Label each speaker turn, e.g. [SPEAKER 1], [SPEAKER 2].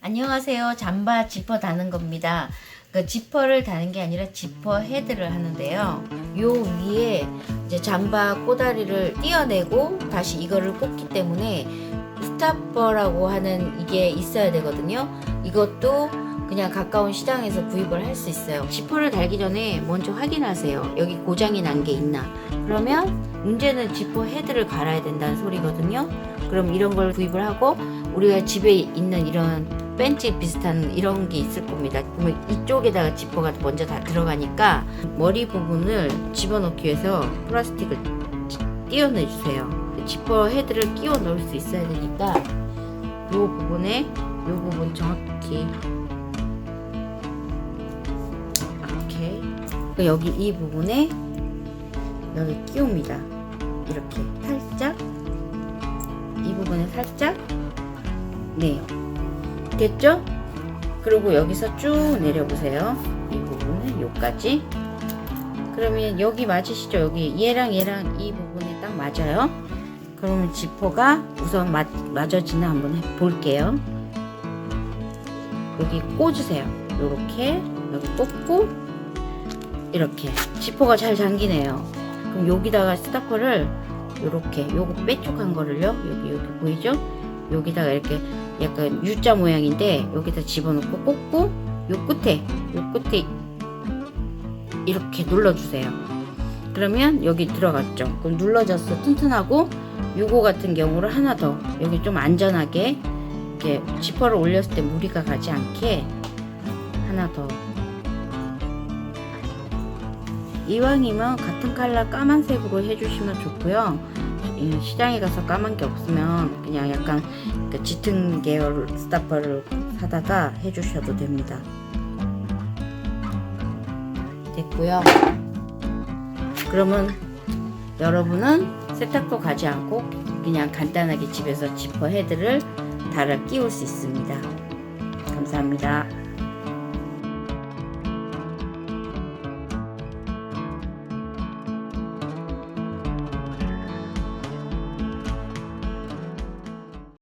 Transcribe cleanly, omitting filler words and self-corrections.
[SPEAKER 1] 안녕하세요. 잠바 지퍼 다는 겁니다. 그 지퍼를 다는 게 아니라 지퍼 헤드를 하는데요. 요 위에 이제 잠바 꼬다리를 띄어내고 다시 이거를 꽂기 때문에 스타퍼라고 하는 이게 있어야 되거든요. 이것도 그냥 가까운 시장에서 구입을 할 수 있어요. 지퍼를 달기 전에 먼저 확인하세요. 여기 고장이 난 게 있나. 그러면 문제는 지퍼 헤드를 갈아야 된다는 소리거든요. 그럼 이런 걸 구입을 하고 우리가 집에 있는 이런 벤치 비슷한 이런 게 있을 겁니다. 그러면 이쪽에다가 지퍼가 먼저 다 들어가니까 머리 부분을 집어넣기 위해서 플라스틱을 띄어내 주세요. 지퍼 헤드를 끼워 넣을 수 있어야 되니까 이 부분에 이 부분 정확히 이렇게 여기 이 부분에 여기 끼웁니다. 이렇게 살짝 이 부분에 살짝 네 됐죠? 그리고 여기서 쭉 내려보세요. 이 부분은 여기까지. 그러면 여기 맞으시죠? 여기 얘랑 이 부분이 딱 맞아요. 그러면 지퍼가 우선 맞아지나 한번 볼게요. 여기 꽂으세요. 요렇게 여기 꽂고 이렇게 지퍼가 잘 잠기네요. 그럼 여기다가 스타퍼를 요렇게 요거 빼쪽한 거를요. 여기 보이죠? 여기다가 이렇게 약간 U자 모양인데 여기다 집어넣고 꽂고 요 끝에 이렇게 눌러주세요. 그러면 여기 들어갔죠. 그럼 눌러져서 튼튼하고 요거 같은 경우를 하나 더 여기 좀 안전하게 이렇게 지퍼를 올렸을 때 무리가 가지 않게 하나 더. 이왕이면 같은 컬러 까만색으로 해주시면 좋고요. 시장에 가서 까만 게 없으면 그냥 약간 그 짙은 계열 스타퍼를 사다가 해주셔도 됩니다. 됐고요. 그러면 여러분은 세탁도 가지 않고 그냥 간단하게 집에서 지퍼 헤드를 달아 끼울 수 있습니다. 감사합니다.